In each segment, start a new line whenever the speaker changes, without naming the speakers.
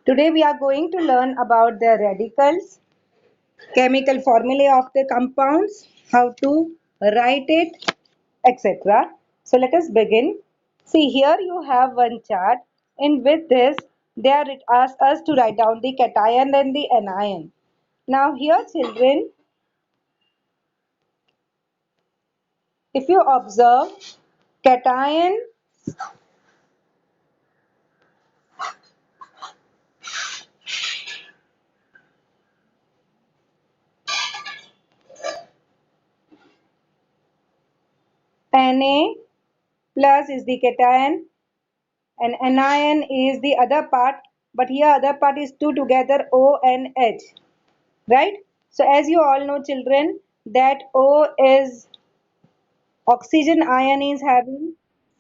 Today we are going to learn about the radicals, chemical formulae of the compounds, how to write it, etc. So let us begin. See, here you have one chart, and with this they are asked us to write down the cation and the anion. Now here children, if you observe, cation Na plus is the cation and anion is the other part, but here other part is two together ONH, right? So as you all know children that O is oxygen ion is having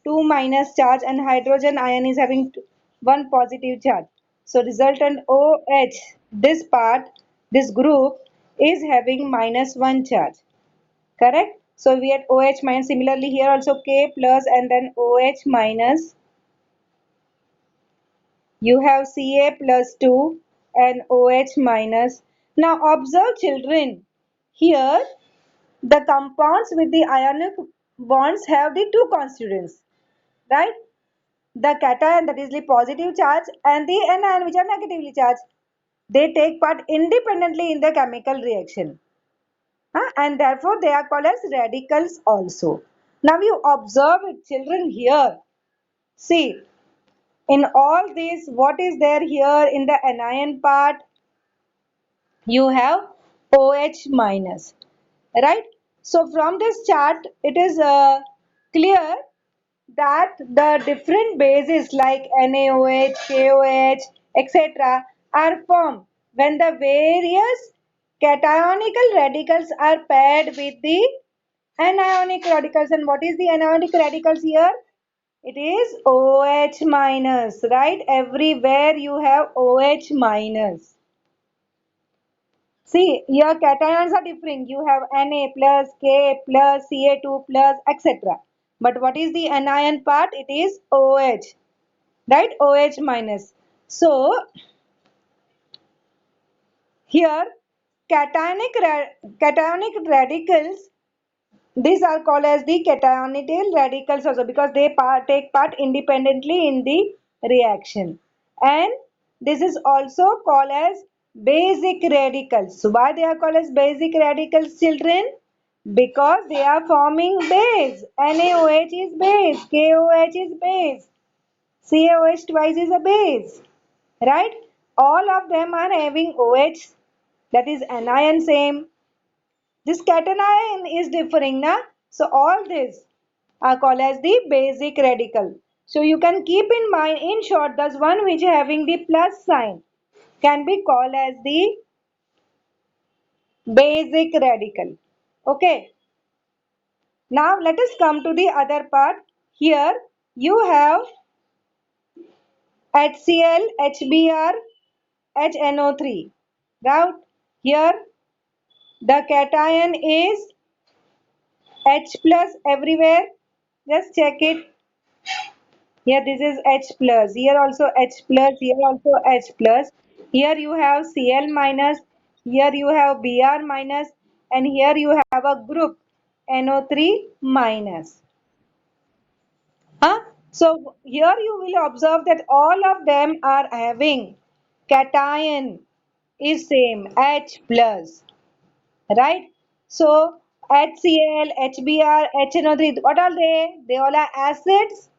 2 minus charge and hydrogen ion is having 1 positive charge. So resultant OH, this part, this group is having minus 1 charge, correct? So we had OH minus, similarly here also K plus and then OH minus. You have Ca plus 2 and OH minus. Now observe children, here the compounds with the ionic bonds have the two constituents, right? The cation, that is the positive charge, and the anion which are negatively charged. They take part independently in the chemical reaction. And therefore they are called as radicals also. Now you observe it children here. See, in all this, what is there here in the anion part? You have OH minus, right? So from this chart, it is clear that the different bases like NaOH, KOH, etc. are formed when the various cationical radicals are paired with the anionic radicals. And what is the anionic radicals here? It is OH minus, right? Everywhere you have OH minus. See, here cations are differing. You have Na plus, K plus, Ca2 plus, etc. But what is the anion part? It is OH, right? OH minus. So, here cationic radicals, these are called as the cationyl radicals also because they take part independently in the reaction. And this is also called as basic radicals. So why they are called as basic radicals, children? Because they are forming base. NaOH is base, KOH is base, CaOH twice is a base, right? All of them are having OH, that is anion same. This cation is differing, na? So all these are called as the basic radical. So you can keep in mind, in short, the one which is having the plus sign can be called as the basic radical. Okay. Now let us come to the other part. Here you have HCl, HBr, HNO3. Right? Here the cation is H plus everywhere. Just check it. Here this is H plus. Here also H plus. Here also H plus. Here you have Cl minus. Here you have Br minus. And here you have a group NO3 minus. Huh? So here you will observe that all of them are having cation is same H plus, right? So HCl, HBr, HNO3, what are they? They all are acids,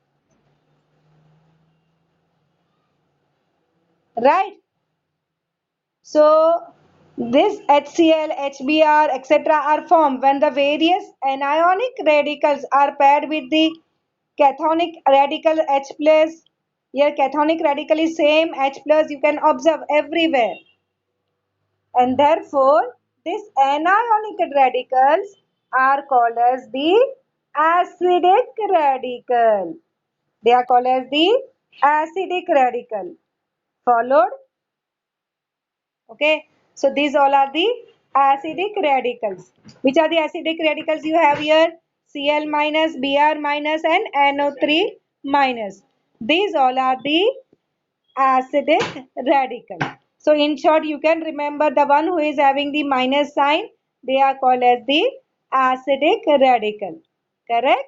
right? So this HCl, HBr, etc. are formed when the various anionic radicals are paired with the cathonic radical H plus. Here cathonic radical is same H plus, you can observe everywhere. And therefore these anionic radicals are called as the acidic radical. They are called as the acidic radical. Followed? Okay. So these all are the acidic radicals. Which are the acidic radicals you have here? Cl minus, Br minus and NO3 minus. These all are the acidic radical. So in short, you can remember the one who is having the minus sign, they are called as the acidic radical. Correct?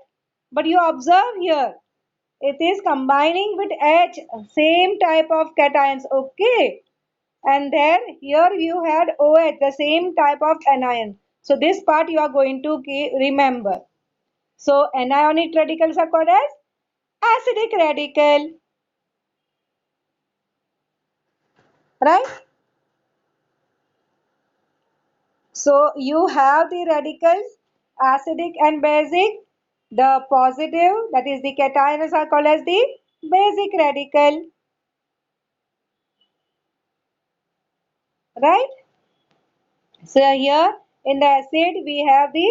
But you observe here, it is combining with H, same type of cations. Okay. And then here you had OH, the same type of anion. So this part you are going to remember. So anionic radicals are called as acidic radical, right? So you have the radicals, acidic and basic. The positive, that is the cations, are called as the basic radical, right? So here in the acid we have the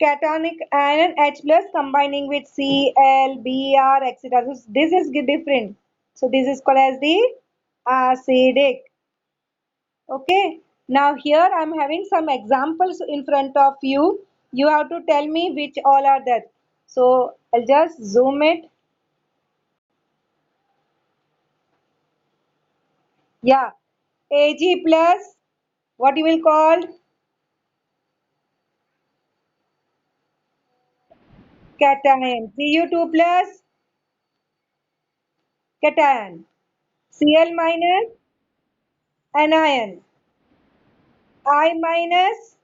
cationic ion H plus combining with Cl, Br, etc. So this is different. So this is called as the acidic. Okay. Now here I am having some examples in front of you. You have to tell me which all are that. So I'll just zoom it. Yeah. Ag plus what you will call cation. Cu2 plus cation. Cl minus anion. I minus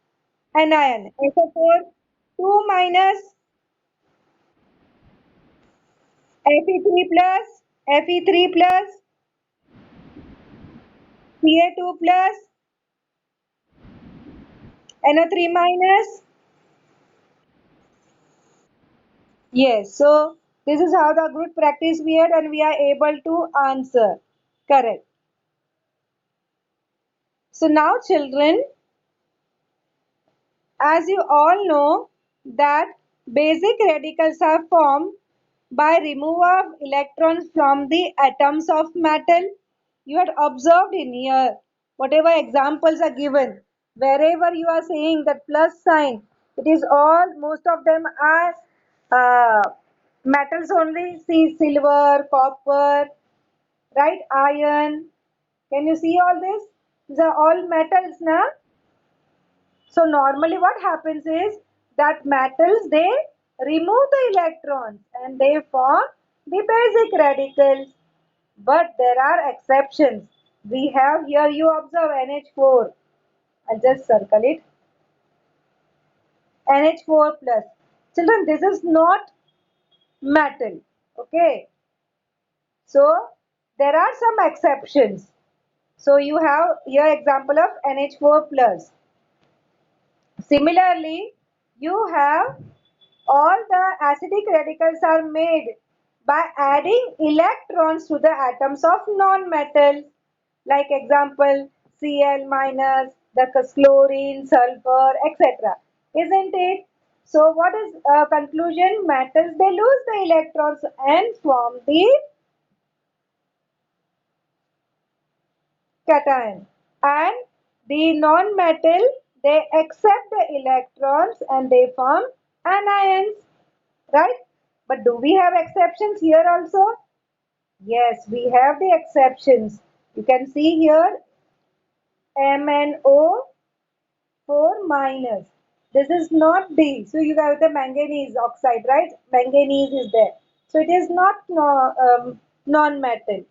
anion. SO4 2 minus Fe3 plus Fe3 plus Ca2 plus NO3 minus. Yes, so this is how the good practice we had and we are able to answer. Correct. So now children, as you all know that basic radicals are formed by removal of electrons from the atoms of metal. You had observed in here, whatever examples are given, wherever you are saying that plus sign, it is all, most of them are metals only. See silver, copper, right, iron. Can you see all this? These are all metals now. So normally what happens is that metals, they remove the electrons and they form the basic radicals. But there are exceptions. We have here, you observe NH4. I'll just circle it. NH4 plus. Children, this is not metal. Okay. So there are some exceptions. So you have here example of NH4 plus. Similarly, you have all the acidic radicals are made by adding electrons to the atoms of non-metals. Like example, Cl minus, the chlorine, sulfur, etc. Isn't it? So what is conclusion? Metals, they lose the electrons and form the cation. And the non-metal, they accept the electrons and they form anions, right? But do we have exceptions here also? Yes, we have the exceptions. You can see here MnO4 minus. This is not D. So you have the manganese oxide, right? Manganese is there. So it is not non-metal.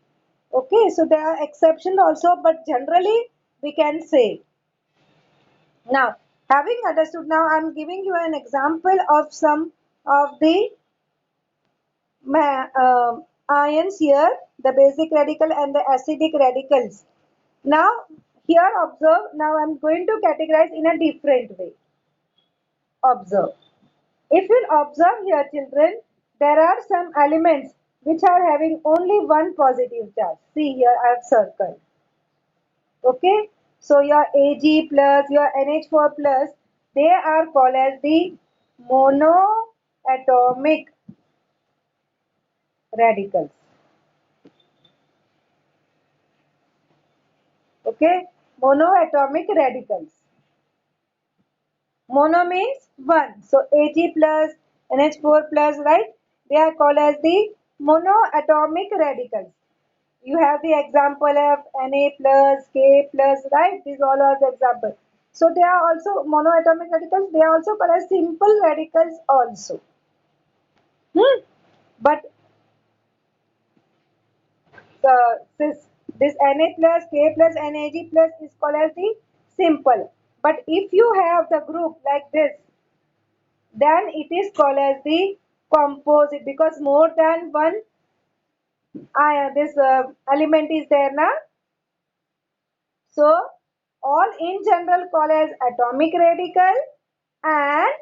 Okay, so there are exceptions also, but generally we can say. Now, having understood, now I am giving you an example of some of the ions here, the basic radical and the acidic radicals. Now, here observe, now I am going to categorize in a different way. Observe. If you observe here children, there are some elements which are having only one positive charge. See here I have circled. Okay. So your Ag plus, your NH4 plus, they are called as the monoatomic radicals. Okay. Monoatomic radicals. Mono means one. So Ag plus, NH4 plus, right? They are called as the monoatomic radicals. You have the example of Na plus, K plus, right? These all are the examples. So they are also monoatomic radicals. They are also called as simple radicals also. But this Na plus, K plus, Nag plus is called as the simple. But if you have the group like this, then it is called as the composite because more than one this element is there now. So all in general called as atomic radical and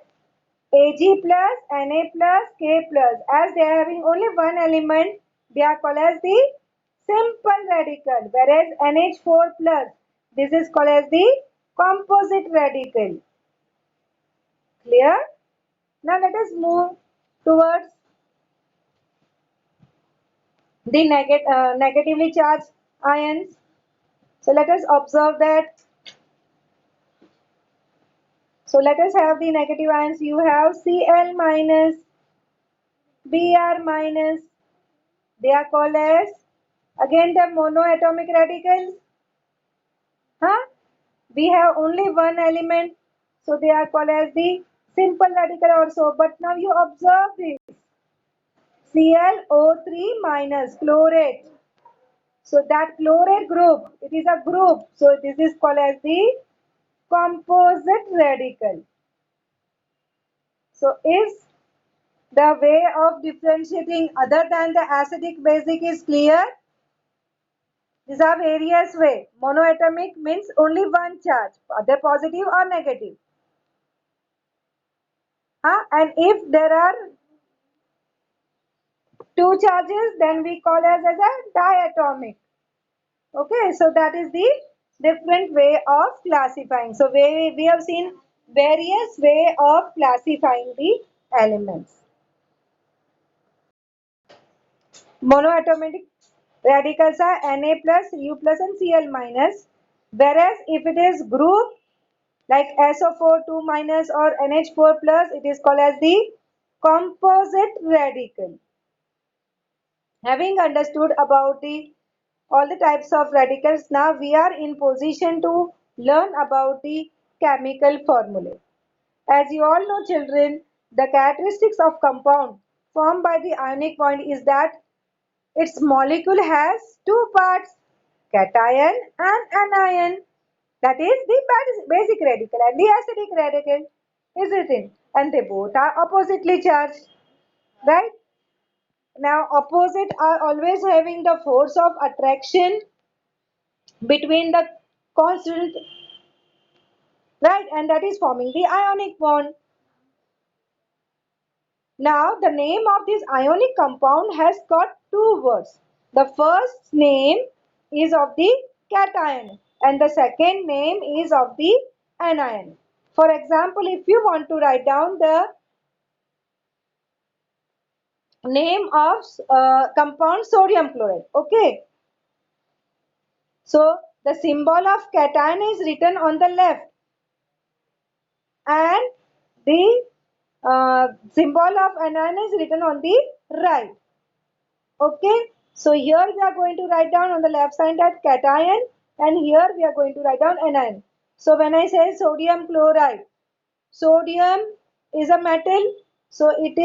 Ag plus, Na plus, K plus. As they are having only one element, they are called as the simple radical. Whereas NH4 plus, this is called as the composite radical. Clear? Now let us move towards the negatively charged ions. So let us observe that. So let us have the negative ions. You have Cl minus, Br minus. They are called as again the monoatomic radicals. Huh? We have only one element, so they are called as the simple radical also. But now you observe this ClO3 minus chlorate. So that chlorate group, it is a group. So this is called as the composite radical. So is the way of differentiating other than the acidic basic is clear? These are various way. Monoatomic means only one charge, either positive or negative. And if there are two charges, then we call as a diatomic. Okay, so that is the different way of classifying. So we have seen various way of classifying the elements. Monoatomic radicals are Na plus, U plus and Cl minus. Whereas if it is group like SO4 2 minus or NH4 plus, it is called as the composite radical. Having understood about the all the types of radicals, now we are in position to learn about the chemical formulae. As you all know children, the characteristics of compound formed by the ionic bond is that its molecule has two parts, cation and anion. That is the basic radical and the acidic radical is written, and they both are oppositely charged, right? Now opposite are always having the force of attraction between the constant, right, and that is forming the ionic bond. Now the name of this ionic compound has got two words. The first name is of the cation and the second name is of the anion. For example, if you want to write down the name of compound sodium chloride, okay, so the symbol of cation is written on the left and the symbol of anion is written on the right. Okay. So here we are going to write down on the left side that cation and here we are going to write down anion. So when I say sodium chloride, sodium is a metal. So it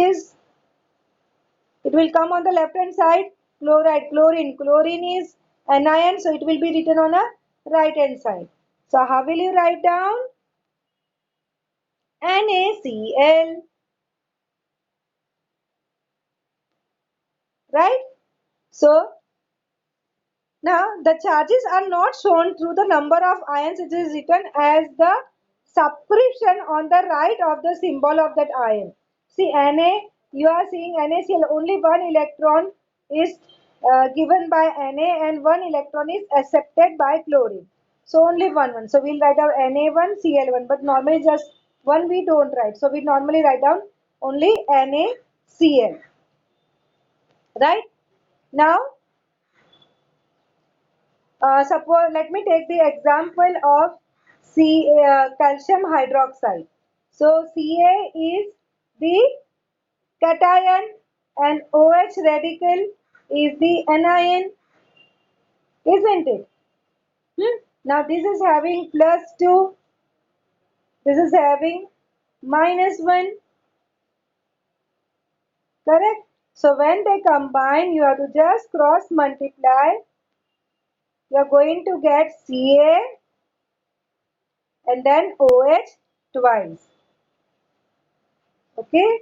will come on the left hand side. Chloride, chlorine is anion. So it will be written on a right hand side. So how will you write down? NaCl, right? So now the charges are not shown through the number of ions. It is written as the subscription on the right of the symbol of that ion. See Na, you are seeing NaCl, only one electron is given by Na and one electron is accepted by chlorine. So only one. So we'll write down Na1, Cl1, but normally just one we don't write. So we normally write down only NaCl. Right? Now suppose let me take the example of calcium hydroxide. So Ca is the cation and OH radical is the anion. isn't it? Now this is having plus 2, this is having minus 1, correct? So when they combine, you have to just cross multiply. You are going to get Ca and then OH twice. Okay?